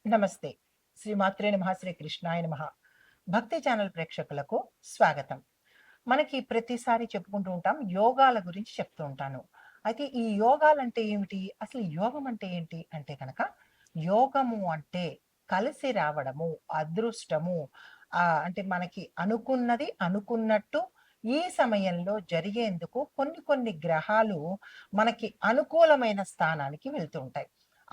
నమస్తే. శ్రీమాత్రే నమః, శ్రీ కృష్ణాయ నమః. భక్తి ఛానల్ ప్రేక్షకులకు స్వాగతం. మనకి ప్రతిసారి చెప్పుకుంటూ ఉంటాం, యోగాల గురించి చెప్తూ ఉంటాను. అయితే ఈ యోగాలంటే ఏమిటి? అసలు యోగం అంటే ఏంటి? అంటే గనక యోగము అంటే కలిసి రావడము, అదృష్టము. అంటే మనకి అనుకున్నది అనుకున్నట్టు ఈ సమయంలో జరిగేందుకు కొన్ని కొన్ని గ్రహాలు మనకి అనుకూలమైన స్థానానికి వెళ్తూ ఉంటాయి.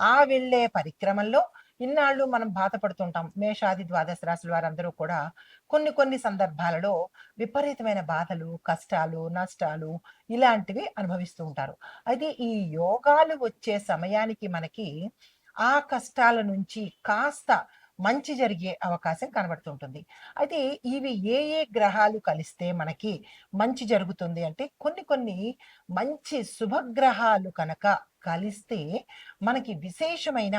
ఆ వెళ్ళే పరిక్రమలో ఇన్నాళ్ళు మనం బాధపడుతుంటాం. మేషాది ద్వాదశ రాశుల వారందరూ కూడా కొన్ని కొన్ని సందర్భాలలో విపరీతమైన బాధలు, కష్టాలు, నష్టాలు ఇలాంటివి అనుభవిస్తూ ఉంటారు. అయితే ఈ యోగాలు వచ్చే సమయానికి మనకి ఆ కష్టాల నుంచి కాస్త మంచి జరిగే అవకాశం కనబడుతుంటుంది. అయితే ఇవి ఏ ఏ గ్రహాలు కలిస్తే మనకి మంచి జరుగుతుంది అంటే కొన్ని కొన్ని మంచి శుభగ్రహాలు కనుక కలిస్తే మనకి విశేషమైన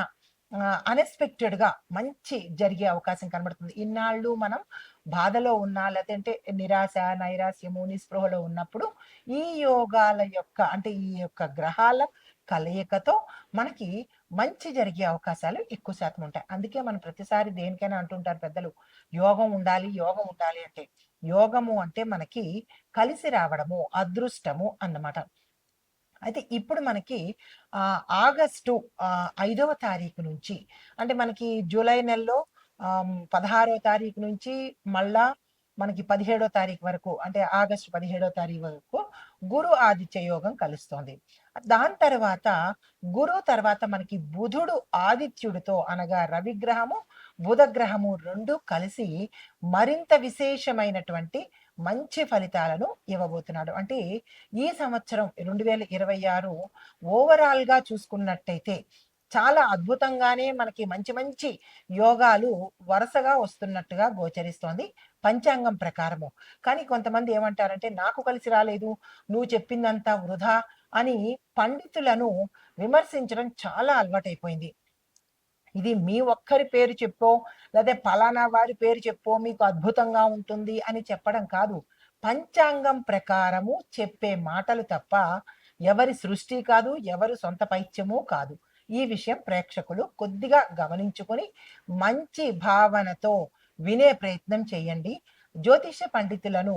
అన్‌ఎక్స్‌పెక్టెడ్‌గా మంచి జరిగే అవకాశం కనబడుతుంది. ఇన్నాళ్ళు మనం బాధలో ఉన్నా లేదంటే నిరాశ, నైరాశ్యము, నిస్పృహలో ఉన్నప్పుడు ఈ యోగాల యొక్క అంటే ఈ యొక్క గ్రహాల కలయికతో మనకి మంచి జరిగే అవకాశాలు ఎక్కువ శాతం ఉంటాయి. అందుకే మనం ప్రతిసారి దేనికైనా అంటుంటారు పెద్దలు, యోగం ఉండాలి, యోగం ఉండాలి అంటే. యోగము అంటే మనకి కలిసి రావడము, అదృష్టము అన్నమాట. అయితే ఇప్పుడు మనకి ఆగస్టు 5వ తారీఖు నుంచి అంటే మనకి జూలై నెలలో 16వ తారీఖు నుంచి మళ్ళా మనకి 17వ తారీఖు వరకు అంటే ఆగస్టు 17వ తారీఖు వరకు గురు ఆదిత్య యోగం కలుస్తోంది. దాని తర్వాత గురువు తర్వాత మనకి బుధుడు ఆదిత్యుడితో అనగా రవిగ్రహము, బుధగ్రహము 2 కలిసి మరింత విశేషమైనటువంటి మంచి ఫలితాలను ఇవ్వబోతున్నాడు. అంటే ఈ సంవత్సరం 2026 ఓవరాల్‌గా చూసుకున్నట్టయితే చాలా అద్భుతంగానే మనకి మంచి మంచి యోగాలు వరుసగా వస్తున్నట్టుగా గోచరిస్తోంది పంచాంగం ప్రకారము. కానీ కొంతమంది ఏమంటారంటే, "నాకు కలిసి రాలేదు. నువ్వు చెప్పిందంతా వృధా" అని పండితులను విమర్శించడం చాలా అలవాటైపోయింది. ఇది మీ ఒక్కరి పేరు చెప్పో, లేదా పలానా వారి పేరు చెప్పో మీకు అద్భుతంగా ఉంటుంది అని చెప్పడం కాదు. పంచాంగం ప్రకారము చెప్పే మాటలు తప్ప ఎవరి సృష్టి కాదు, ఎవరి సొంత పైత్యము కాదు. ఈ విషయం ప్రేక్షకులు కొద్దిగా గమనించుకొని మంచి భావనతో వినే ప్రయత్నం చేయండి. జ్యోతిష పండితులను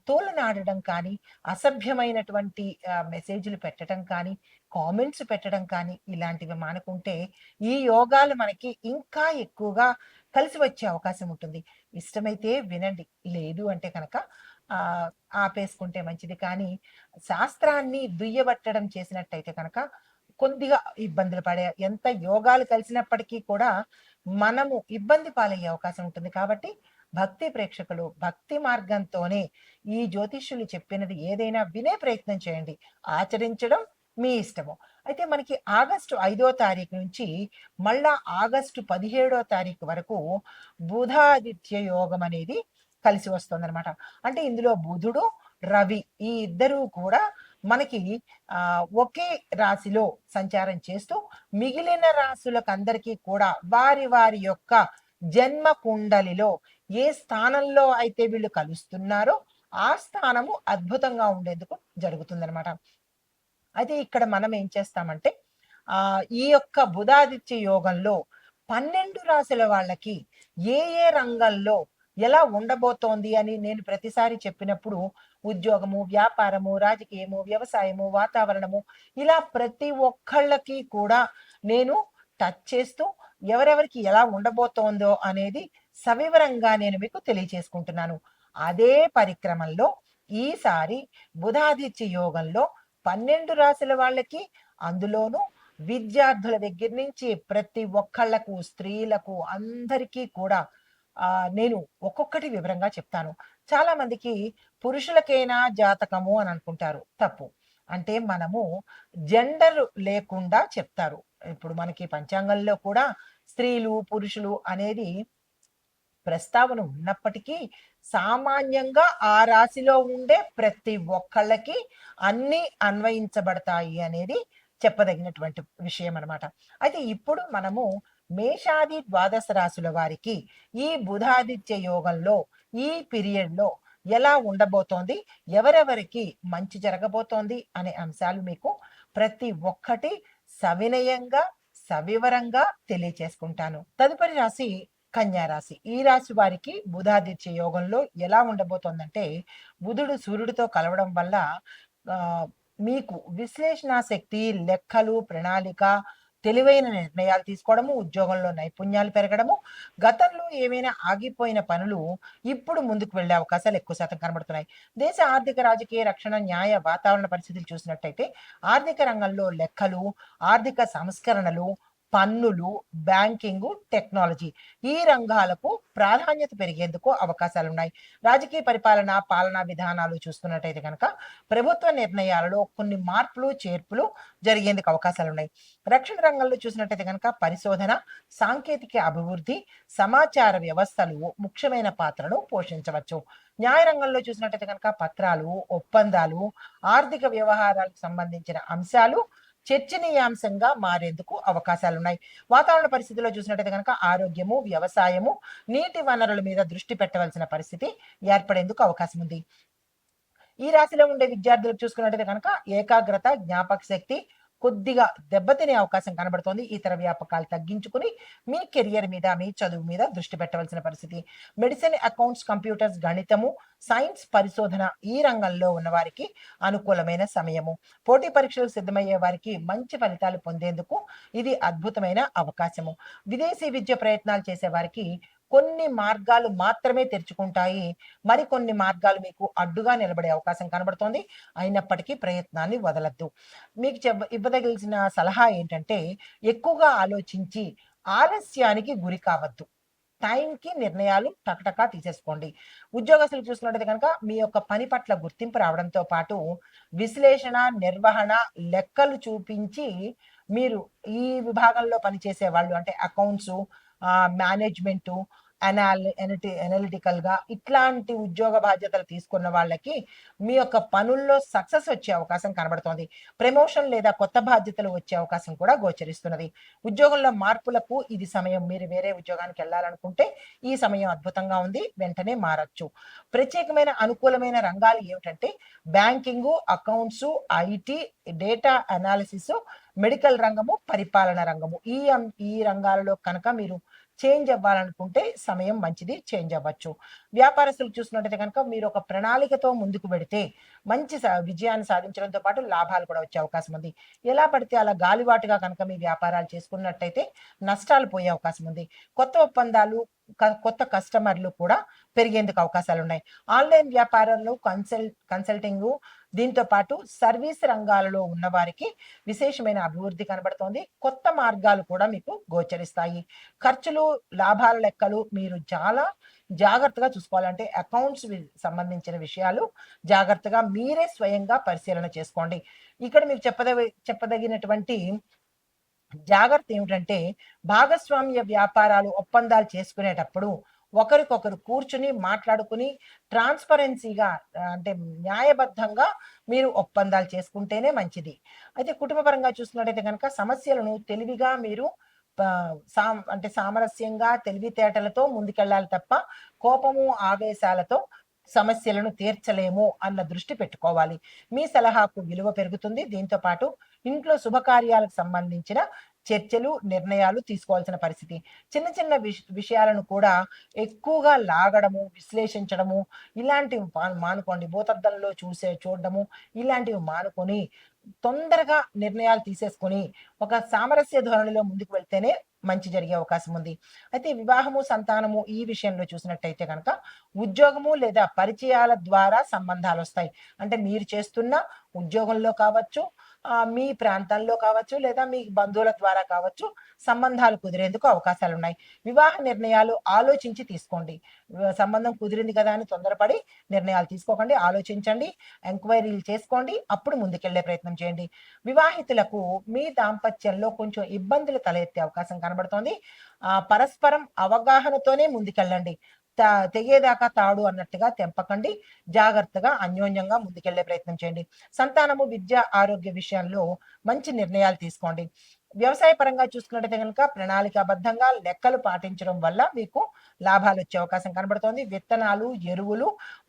తోలనాడడం కానీ, అసభ్యమైనటువంటి మెసేజ్‌లు పెట్టడం కానీ, కామెంట్స్ పెట్టడం కానీ ఇలాంటివి మానుకుంటే ఈ యోగాలు మనకి ఇంకా ఎక్కువగా కలిసి వచ్చే అవకాశం ఉంటుంది. ఇష్టమైతే వినండి. లేదు అంటే కనుక ఆపేసుకుంటే మంచిది. కానీ శాస్త్రాన్ని దుయ్యబట్టడం చేసినట్టయితే కనుక కొద్దిగా ఇబ్బందులు పడే ఎంత యోగాలు కలిసినప్పటికీ కూడా మనము ఇబ్బంది పాలయ్యే అవకాశం ఉంటుంది. కాబట్టి భక్తి ప్రేక్షకులు భక్తి మార్గంతోనే ఈ జ్యోతిష్యులు చెప్పినది ఏదైనా వినే ప్రయత్నం చేయండి. ఆచరించడం మీ ఇష్టము. అయితే మనకి ఆగస్టు 5వ తారీఖు నుంచి మళ్ళా ఆగస్టు 17వ తారీఖు వరకు బుధాదిత్య యోగం అనేది కలిసి వస్తుందనమాట. అంటే ఇందులో బుధుడు, రవి ఈ ఇద్దరూ కూడా మనకి ఒకే రాశిలో సంచారం చేస్తూ మిగిలిన రాశులకందరికీ కూడా వారి వారి యొక్క జన్మ కుండలిలో ఏ స్థానంలో అయితే వీళ్ళు కలుస్తున్నారో ఆ స్థానము అద్భుతంగా ఉండేందుకు జరుగుతుందనమాట. అయితే ఇక్కడ మనం ఏం చేస్తామంటే ఈ యొక్క బుధాదిత్య యోగంలో 12 రాశుల వాళ్ళకి ఏ ఏ రంగంలో ఎలా ఉండబోతోంది అని నేను ప్రతిసారి చెప్పినప్పుడు ఉద్యోగము, వ్యాపారము, రాజకీయము, వ్యవసాయము, వాతావరణము ఇలా ప్రతి ఒక్కళ్ళకి కూడా నేను టచ్ చేస్తూ ఎవరెవరికి ఎలా ఉండబోతోందో అనేది సవివరంగా నేను మీకు తెలియచేసుకుంటున్నాను. అదే పరిక్రమంలో ఈసారి బుధాదిత్య యోగంలో 12 రాశుల వాళ్ళకి అందులోనూ విద్యార్థుల దగ్గర నుంచి ప్రతి ఒక్కళ్ళకు, స్త్రీలకు అందరికీ కూడా నేను ఒక్కొక్కటి వివరంగా చెప్తాను. చాలా మందికి పురుషులకేనా జాతకము అని అనుకుంటారు. తప్పు. అంటే మనము జెండర్ లేకుండా చెప్తారు. ఇప్పుడు మనకి పంచాంగంలో కూడా స్త్రీలు, పురుషులు అనేది ప్రస్తావన ఉన్నప్పటికీ సామాన్యంగా ఆ రాశిలో ఉండే ప్రతి ఒక్కళ్ళకి అన్నీ అన్వయించబడతాయి అనేది చెప్పదగినటువంటి విషయం అనమాట. అయితే ఇప్పుడు మనము మేషాది ద్వాదశ రాశుల వారికి ఈ బుధాదిత్య యోగంలో ఈ పీరియడ్‌లో ఎలా ఉండబోతోంది? ఎవరెవరికి మంచి జరగబోతోంది? అనే అంశాలు మీకు ప్రతి ఒక్కటి సవినయంగా, సవివరంగా తెలియచేసుకుంటాను. తదుపరి రాశి కన్యా రాశి. ఈ రాశి వారికి బుధాదిత్య యోగంలో ఎలా ఉండబోతోందంటే, బుధుడు సూర్యుడితో కలవడం వల్ల ఆహ్, మీకు విశ్లేషణా శక్తి, లెక్కలు, ప్రణాళిక, తెలివైన నిర్ణయాలు తీసుకోవడము, ఉద్యోగంలో నైపుణ్యాలు పెరగడము, గతంలో ఏమైనా ఆగిపోయిన పనులు ఇప్పుడు ముందుకు వెళ్ళే అవకాశాలు ఎక్కువ శాతం కనబడుతున్నాయి. దేశ ఆర్థిక, రాజకీయ, రక్షణ, న్యాయ, వాతావరణ పరిస్థితులు చూసినట్టయితే ఆర్థిక రంగంలో లెక్కలు, ఆర్థిక సంస్కరణలు, పన్నులు, బ్యాంకింగు, టెక్నాలజీ ఈ రంగాలకు ప్రాధాన్యత పెరిగేందుకు అవకాశాలున్నాయి. రాజకీయ పరిపాలన, పాలనా విధానాలు చూసుకున్నట్టయితే కనుక ప్రభుత్వ నిర్ణయాలలో కొన్ని మార్పులు, చేర్పులు జరిగేందుకు అవకాశాలున్నాయి. రక్షణ రంగంలో చూసినట్టయితే కనుక పరిశోధన, సాంకేతిక అభివృద్ధి, సమాచార వ్యవస్థలు ముఖ్యమైన పాత్రను పోషించవచ్చు. న్యాయ రంగంలో చూసినట్టయితే కనుక పత్రాలు, ఒప్పందాలు, ఆర్థిక వ్యవహారాలకు సంబంధించిన అంశాలు చర్చనీయాంశంగా మారేందుకు అవకాశాలున్నాయి. వాతావరణ పరిస్థితుల్లో చూసినట్టయితే కనుక ఆరోగ్యము, వ్యవసాయము, నీటి వనరుల మీద దృష్టి పెట్టవలసిన పరిస్థితి ఏర్పడేందుకు అవకాశం ఉంది. ఈ రాశిలో ఉండే విద్యార్థులకు చూసుకున్నట్టయితే కనుక ఏకాగ్రత, జ్ఞాపక శక్తి కొద్దిగా దెబ్బతినే అవకాశం కనబడుతోంది. ఇతర వ్యాపకాలు తగ్గించుకుని మీ కెరియర్ మీద, మీ చదువు మీద దృష్టి పెట్టవలసిన పరిస్థితి. మెడిసిన్, అకౌంట్స్, కంప్యూటర్స్, గణితము, సైన్స్, పరిశోధన ఈ రంగంలో ఉన్న వారికి అనుకూలమైన సమయము. పోటీ పరీక్షలకు సిద్ధమయ్యే వారికి మంచి ఫలితాలు పొందేందుకు ఇది అద్భుతమైన అవకాశము. విదేశీ విద్య ప్రయత్నాలు చేసే వారికి కొన్ని మార్గాలు మాత్రమే తెరుచుకుంటాయి. మరికొన్ని మార్గాలు మీకు అడ్డుగా నిలబడే అవకాశం కనబడుతోంది. అయినప్పటికీ ప్రయత్నాన్ని వదలొద్దు. మీకు ఇవ్వదగిన సలహా ఏంటంటే, ఎక్కువగా ఆలోచించి ఆలస్యానికి గురి కావద్దు. టైంకి నిర్ణయాలు టకటకా తీసేసుకోండి. ఉద్యోగస్తులు చూసుకున్నట్టయితే కనుక మీ యొక్క పని పట్ల గుర్తింపు రావడంతో పాటు విశ్లేషణ, నిర్వహణ, లెక్కలు చూపించి మీరు ఈ విభాగంలో పనిచేసే వాళ్ళు అంటే అకౌంట్స్, మేనేజ్మెంటు, అనలిటికల్‌గా ఇట్లాంటి ఉద్యోగ బాధ్యతలు తీసుకున్న వాళ్ళకి మీ యొక్క పనుల్లో సక్సెస్ వచ్చే అవకాశం కనబడుతోంది. ప్రమోషన్ లేదా కొత్త బాధ్యతలు వచ్చే అవకాశం కూడా గోచరిస్తున్నది. ఉద్యోగంలో మార్పులకు ఇది సమయం. మీరు వేరే ఉద్యోగానికి వెళ్ళాలనుకుంటే ఈ సమయం అద్భుతంగా ఉంది. వెంటనే మారొచ్చు. ప్రత్యేకమైన అనుకూలమైన రంగాలు ఏమిటంటే banking, accounts, IT, data analysis, medical రంగము, పరిపాలన రంగము. ఈ రంగాలలో కనుక మీరు చేంజ్ అవ్వాలనుకుంటే సమయం మంచిది. చేంజ్ అవ్వచ్చు. వ్యాపారస్తులు చూసినట్టయితే కనుక మీరు ఒక ప్రణాళికతో ముందుకు వెడితే మంచి విజయాన్ని సాధించడంతో పాటు లాభాలు కూడా వచ్చే అవకాశం ఉంది. ఎలా పడితే అలా గాలివాటుగా కనుక మీ వ్యాపారాలు చేసుకున్నట్టయితే నష్టాలు పోయే అవకాశం ఉంది. కొత్త ఒప్పందాలు, కొత్త కస్టమర్లు కూడా పెరిగేందుకు అవకాశాలున్నాయి. ఆన్‌లైన్ వ్యాపారాలు, కన్సల్టింగు దీంతో పాటు సర్వీస్ రంగాలలో ఉన్నవారికి విశేషమైన అభివృద్ధి కనబడుతోంది. కొత్త మార్గాలు కూడా మీకు గోచరిస్తాయి. ఖర్చులు, లాభాల లెక్కలు మీరు చాలా జాగ్రత్తగా చూసుకోవాలంటే అకౌంట్స్ సంబంధించిన విషయాలు జాగ్రత్తగా మీరే స్వయంగా పరిశీలన చేసుకోండి. ఇక్కడ మీకు చెప్పదగినటువంటి జాగ్రత్త ఏమిటంటే భాగస్వామ్య వ్యాపారాలు, ఒప్పందాలు చేసుకునేటప్పుడు ఒకరికొకరు కూర్చుని మాట్లాడుకుని ట్రాన్స్‌పరెన్సీగా అంటే న్యాయబద్ధంగా మీరు ఒప్పందాలు చేసుకుంటేనే మంచిది. అయితే కుటుంబ పరంగా చూసుకున్నట్టయితే గనక సమస్యలను తెలివిగా మీరు అంటే సామరస్యంగా, తెలివితేటలతో ముందుకెళ్ళాలి తప్ప కోపము, ఆవేశాలతో సమస్యలను తీర్చలేము అన్న దృష్టి పెట్టుకోవాలి. మీ సలహాకు విలువ పెరుగుతుంది. దీంతో పాటు ఇంట్లో శుభకార్యాలకు సంబంధించిన చర్చలు, నిర్ణయాలు తీసుకోవాల్సిన పరిస్థితి. చిన్న చిన్న విషయాలను కూడా ఎక్కువగా లాగడము, విశ్లేషించడము ఇలాంటివి మానుకోండి. భూతద్దంలో చూడడము ఇలాంటివి మానుకొని తొందరగా నిర్ణయాలు తీసేసుకొని ఒక సామరస్య ధోరణిలో ముందుకు వెళ్తేనే మంచి జరిగే అవకాశం ఉంది. అయితే వివాహము, సంతానము ఈ విషయంలో చూసినట్టయితే గనక ఉద్యోగము లేదా పరిచయాల ద్వారా సంబంధాలొస్తాయి. అంటే మీరు చేస్తున్న ఉద్యోగంలో కావచ్చు, మీ ప్రాంతంలో కావచ్చు, లేదా మీ బంధువుల ద్వారా కావచ్చు సంబంధాలు కుదిరేందుకు అవకాశాలున్నాయి. వివాహ నిర్ణయాలు ఆలోచించి తీసుకోండి. సంబంధం కుదిరింది కదా అని తొందరపడి నిర్ణయాలు తీసుకోకండి. ఆలోచించండి, ఎంక్వైరీలు చేసుకోండి. అప్పుడు ముందుకెళ్ళే ప్రయత్నం చేయండి. వివాహితులకు మీ దాంపత్యంలో కొంచెం ఇబ్బందులు తలెత్తే అవకాశం కనబడుతోంది. పరస్పరం అవగాహనతోనే ముందుకెళ్ళండి. తెగేదాకా తాడు అన్నట్టుగా తెంపకండి. జాగ్రత్తగా అన్యోన్యంగా ముందుకెళ్లే ప్రయత్నం చేయండి. సంతానము, విద్య, ఆరోగ్య విషయంలో మంచి నిర్ణయాలు తీసుకోండి. వ్యవసాయ పరంగా చూసుకున్నట్టయితే గనుక ప్రణాళికాబద్ధంగా లెక్కలు పాటించడం వల్ల మీకు లాభాలొచ్చే అవకాశం కనబడుతోంది. విత్తనాలు, ఎరువులు,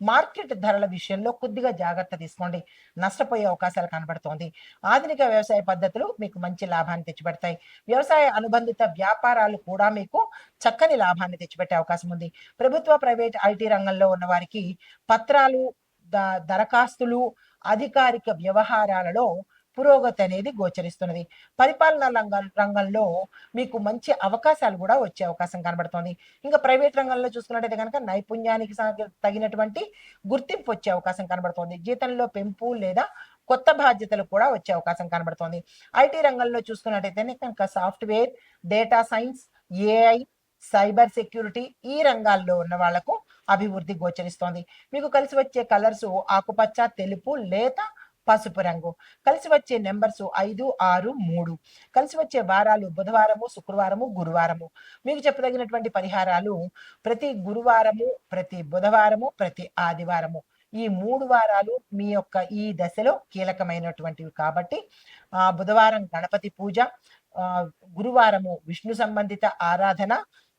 మార్కెట్ ధరల విషయంలో కొద్దిగా జాగ్రత్త తీసుకోండి. నష్టపోయే అవకాశాలు కనబడుతోంది. ఆధునిక వ్యవసాయ పద్ధతులు మీకు మంచి లాభాన్ని తెచ్చిపెడతాయి. వ్యవసాయ అనుబంధిత వ్యాపారాలు కూడా మీకు చక్కని లాభాన్ని తెచ్చిపెట్టే అవకాశం ఉంది. ప్రభుత్వ, ప్రైవేట్, ఐటీ రంగంలో ఉన్న వారికి పత్రాలు, దరఖాస్తులు, అధికారిక వ్యవహారాలలో పురోగతి అనేది గోచరిస్తున్నది. పరిపాలనా రంగంలో మీకు మంచి అవకాశాలు కూడా వచ్చే అవకాశం కనబడుతోంది. ఇంకా ప్రైవేట్ రంగంలో చూసుకున్నట్టయితే కనుక నైపుణ్యానికి తగినటువంటి గుర్తింపు వచ్చే అవకాశం కనబడుతోంది. జీతంలో పెంపు లేదా కొత్త బాధ్యతలు కూడా వచ్చే అవకాశం కనబడుతోంది. ఐటీ రంగంలో చూసుకున్నట్టయితే కనుక software, data science, AI, cyber security ఈ రంగాల్లో ఉన్న వాళ్లకు అభివృద్ధి గోచరిస్తోంది. మీకు కలిసి వచ్చే కలర్స్ ఆకుపచ్చ, తెలుపు, లేత పసుపు రంగు. కలిసి వచ్చే నెంబర్స్ 5, 6, 3. కలిసి వచ్చే వారాలు బుధవారము, శుక్రవారము, గురువారము. మీకు చెప్పదగినటువంటి పరిహారాలు ప్రతి గురువారము, ప్రతి బుధవారము, ప్రతి ఆదివారము. ఈ 3 వారాలు మీ యొక్క ఈ దశలో కీలకమైనటువంటివి కాబట్టి బుధవారం గణపతి పూజ, గురువారము విష్ణు సంబంధిత ఆరాధన,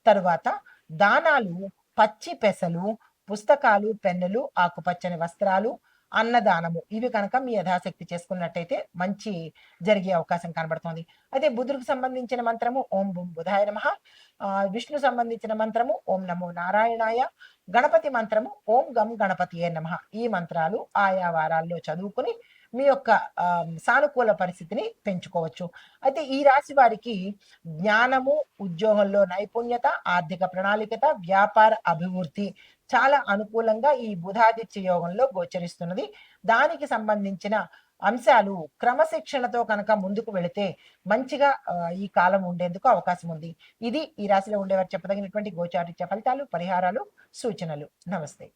తరువాత దానాలు, పచ్చి పెసలు, పుస్తకాలు, పెన్నులు, ఆకుపచ్చని వస్త్రాలు, అన్నదానము ఇవి కనుక మీ యథాశక్తి చేసుకున్నట్టయితే మంచి జరిగే అవకాశం కనబడుతోంది. అయితే బుధుడికి సంబంధించిన మంత్రము ఓం బుధాయ నమః, విష్ణు సంబంధించిన మంత్రము ఓం నమో నారాయణాయ, గణపతి మంత్రము ఓం గం గణపతియే నమః. ఈ మంత్రాలు ఆయా వారాల్లో చదువుకుని మీ యొక్క సానుకూల పరిస్థితిని పెంచుకోవచ్చు. అయితే ఈ రాశి వారికి జ్ఞానము, ఉద్యోగంలో నైపుణ్యత, ఆర్థిక ప్రణాళికత, వ్యాపార అభివృద్ధి చాలా అనుకూలంగా ఈ బుధాదిత్య యోగంలో గోచరిస్తున్నది. దానికి సంబంధించిన అంశాలు క్రమశిక్షణతో కనుక ముందుకు వెళితే మంచిగా ఈ కాలం ఉండేందుకు అవకాశం ఉంది. ఇది ఈ రాశిలో ఉండేవారు చెప్పదగినటువంటి గోచారిత్య ఫలితాలు, పరిహారాలు, సూచనలు. నమస్తే.